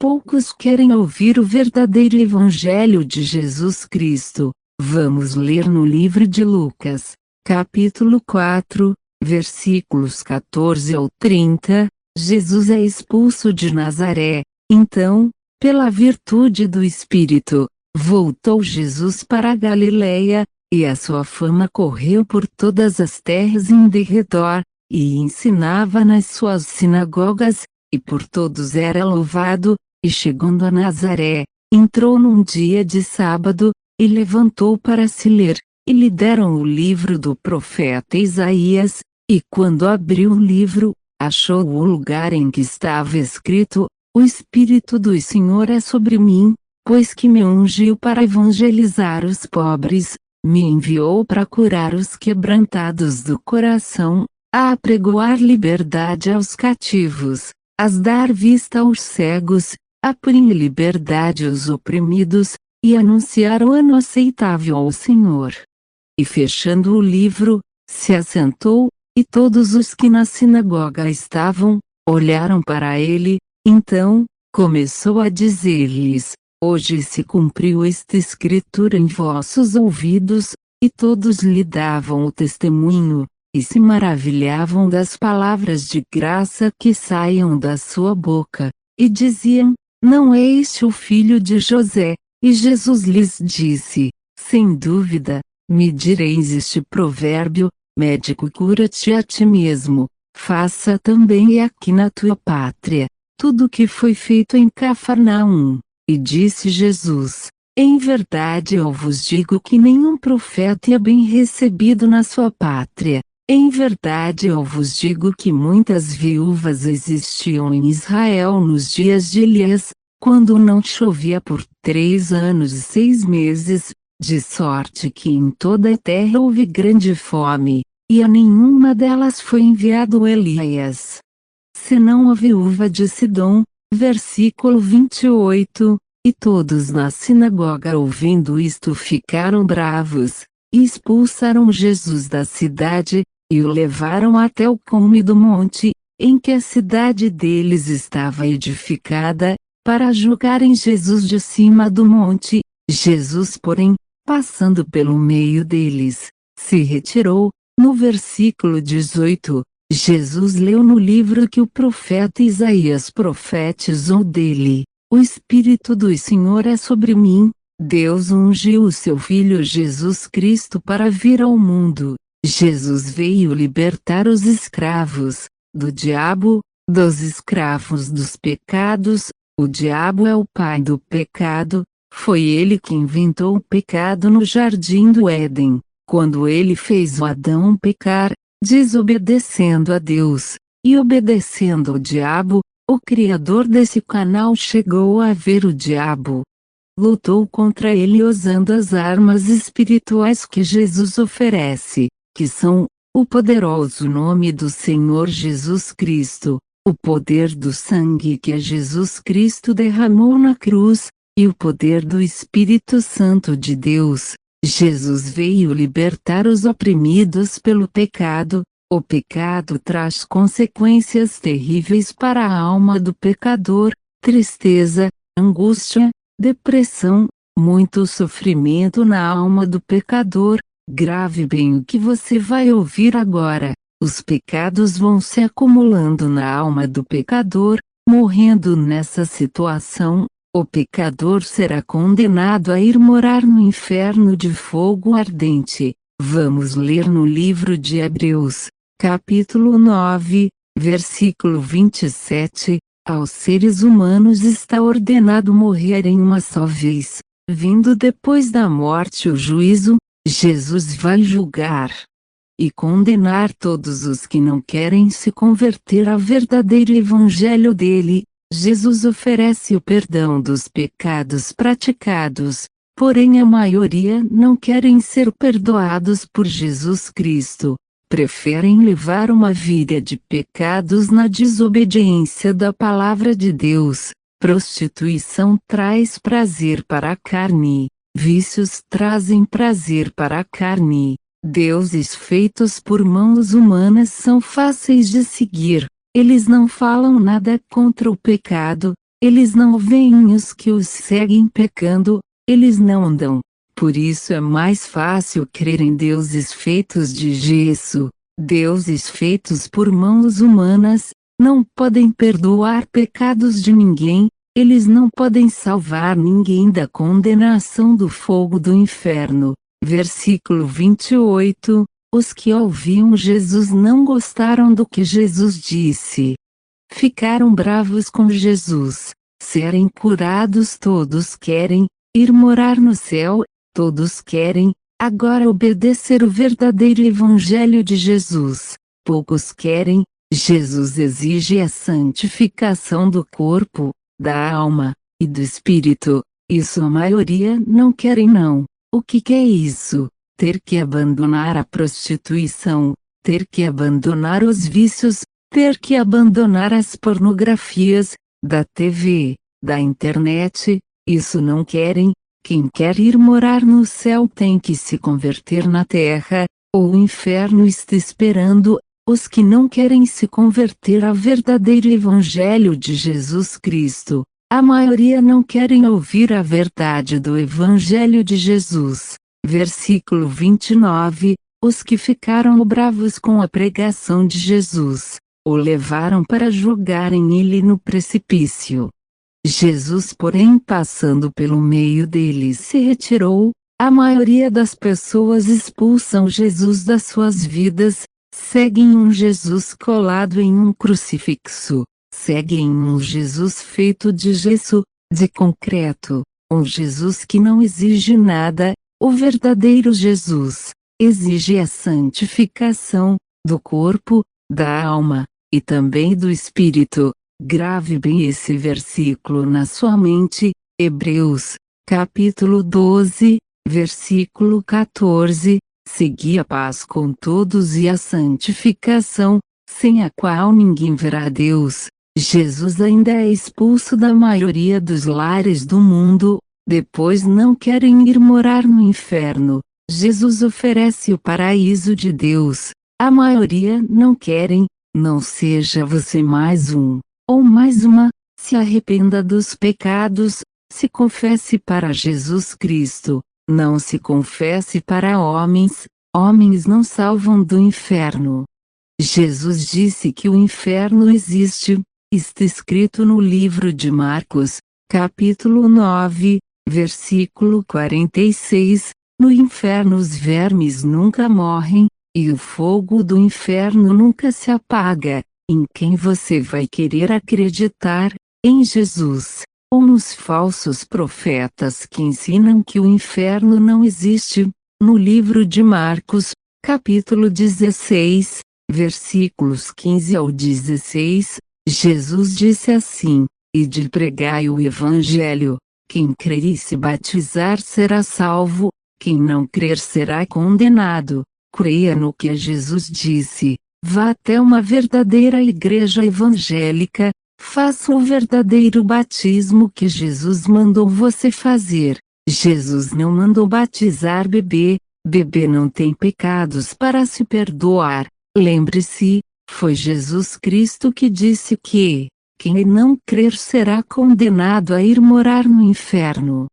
poucos querem ouvir o verdadeiro Evangelho de Jesus Cristo. Vamos ler no livro de Lucas, capítulo 4, versículos 14 ao 30. Jesus é expulso de Nazaré. Então, pela virtude do Espírito, voltou Jesus para a Galileia, e a sua fama correu por todas as terras em derredor, e ensinava nas suas sinagogas, e por todos era louvado. E chegando a Nazaré, entrou num dia de sábado, e levantou para se ler, e lhe deram o livro do profeta Isaías, e quando abriu o livro, achou o lugar em que estava escrito: O Espírito do Senhor é sobre mim, pois que me ungiu para evangelizar os pobres, me enviou para curar os quebrantados do coração, a apregoar liberdade aos cativos, a dar vista aos cegos, a pôr em liberdade os oprimidos, e anunciar o ano aceitável ao Senhor. E fechando o livro, se assentou, e todos os que na sinagoga estavam, olharam para ele. Então, começou a dizer-lhes: Hoje se cumpriu esta escritura em vossos ouvidos. E todos lhe davam o testemunho, e se maravilhavam das palavras de graça que saiam da sua boca, e diziam: Não é este o filho de José? E Jesus lhes disse: Sem dúvida, me direis este provérbio: Médico, cura-te a ti mesmo, faça também aqui na tua pátria tudo o que foi feito em Cafarnaum. E disse Jesus: Em verdade eu vos digo que nenhum profeta é bem recebido na sua pátria. Em verdade eu vos digo que muitas viúvas existiam em Israel nos dias de Elias, quando não chovia por 3 anos e 6 meses, de sorte que em toda a terra houve grande fome, e a nenhuma delas foi enviado Elias, senão a viúva de Sidom. Versículo 28. E todos na sinagoga ouvindo isto ficaram bravos, e expulsaram Jesus da cidade, e o levaram até o cume do monte, em que a cidade deles estava edificada, para julgarem Jesus de cima do monte. Jesus, porém, passando pelo meio deles, se retirou. No versículo 18, Jesus leu no livro que o profeta Isaías profetizou dele: O Espírito do Senhor é sobre mim, Deus ungiu o seu Filho Jesus Cristo para vir ao mundo. Jesus veio libertar os escravos do diabo, dos escravos dos pecados. O diabo é o pai do pecado. Foi ele que inventou o pecado no jardim do Éden, quando ele fez o Adão pecar, desobedecendo a Deus, e obedecendo ao diabo. O criador desse canal chegou a ver o diabo. Lutou contra ele usando as armas espirituais que Jesus oferece, que são o poderoso nome do Senhor Jesus Cristo, o poder do sangue que Jesus Cristo derramou na cruz, e o poder do Espírito Santo de Deus. Jesus veio libertar os oprimidos pelo pecado. O pecado traz consequências terríveis para a alma do pecador: tristeza, angústia, depressão, muito sofrimento na alma do pecador. Grave bem o que você vai ouvir agora. Os pecados vão se acumulando na alma do pecador. Morrendo nessa situação, o pecador será condenado a ir morar no inferno de fogo ardente. Vamos ler no livro de Hebreus, capítulo 9, versículo 27. Aos seres humanos está ordenado morrerem uma só vez, vindo depois da morte o juízo. Jesus vai julgar e condenar todos os que não querem se converter ao verdadeiro evangelho dele. Jesus oferece o perdão dos pecados praticados, porém a maioria não querem ser perdoados por Jesus Cristo. Preferem levar uma vida de pecados na desobediência da palavra de Deus. Prostituição traz prazer para a carne, vícios trazem prazer para a carne. Deuses feitos por mãos humanas são fáceis de seguir. Eles não falam nada contra o pecado, eles não veem os que os seguem pecando, eles não andam. Por isso é mais fácil crer em deuses feitos de gesso. Deuses feitos por mãos humanas, não podem perdoar pecados de ninguém, eles não podem salvar ninguém da condenação do fogo do inferno. Versículo 28, os que ouviam Jesus não gostaram do que Jesus disse. Ficaram bravos com Jesus. Serem curados todos querem, ir morar no céu, todos querem, agora obedecer o verdadeiro evangelho de Jesus. Poucos querem, Jesus exige a santificação do corpo, da alma, e do espírito. Isso a maioria não querem não. O que é isso? Ter que abandonar a prostituição, ter que abandonar os vícios, ter que abandonar as pornografias, da TV, da internet, isso não querem. Quem quer ir morar no céu tem que se converter na terra, ou o inferno está esperando. Os que não querem se converter ao verdadeiro evangelho de Jesus Cristo, a maioria não querem ouvir a verdade do evangelho de Jesus. Versículo 29, os que ficaram bravos com a pregação de Jesus, o levaram para jogarem ele no precipício. Jesus, porém, passando pelo meio deles, se retirou. A maioria das pessoas expulsam Jesus das suas vidas, seguem um Jesus colado em um crucifixo, seguem um Jesus feito de gesso, de concreto, um Jesus que não exige nada. O verdadeiro Jesus exige a santificação do corpo, da alma, e também do espírito. Grave bem esse versículo na sua mente. Hebreus, capítulo 12, versículo 14. Segui a paz com todos e a santificação, sem a qual ninguém verá Deus. Jesus ainda é expulso da maioria dos lares do mundo, depois não querem ir morar no inferno. Jesus oferece o paraíso de Deus. A maioria não querem. Não seja você mais um, ou mais uma. Se arrependa dos pecados, se confesse para Jesus Cristo. Não se confesse para homens, homens não salvam do inferno. Jesus disse que o inferno existe, está escrito no livro de Marcos, capítulo 9, versículo 46, no inferno os vermes nunca morrem, e o fogo do inferno nunca se apaga. Em quem você vai querer acreditar? Em Jesus, ou nos falsos profetas que ensinam que o inferno não existe? No livro de Marcos, capítulo 16, versículos 15 ao 16, Jesus disse assim: Ide pregai o evangelho, quem crer e se batizar será salvo, quem não crer será condenado. Creia no que Jesus disse, vá até uma verdadeira igreja evangélica, faça o verdadeiro batismo que Jesus mandou você fazer. Jesus não mandou batizar bebê, bebê não tem pecados para se perdoar. Lembre-se, foi Jesus Cristo que disse que quem não crer será condenado a ir morar no inferno.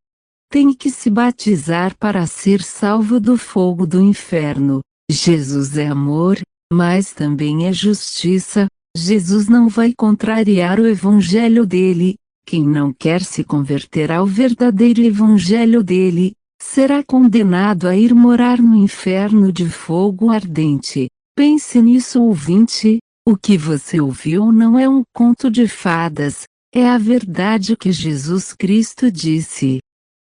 Tem que se batizar para ser salvo do fogo do inferno. Jesus é amor, mas também é justiça. Jesus não vai contrariar o evangelho dele. Quem não quer se converter ao verdadeiro evangelho dele, será condenado a ir morar no inferno de fogo ardente. Pense nisso, ouvinte. O que você ouviu não é um conto de fadas, é a verdade que Jesus Cristo disse.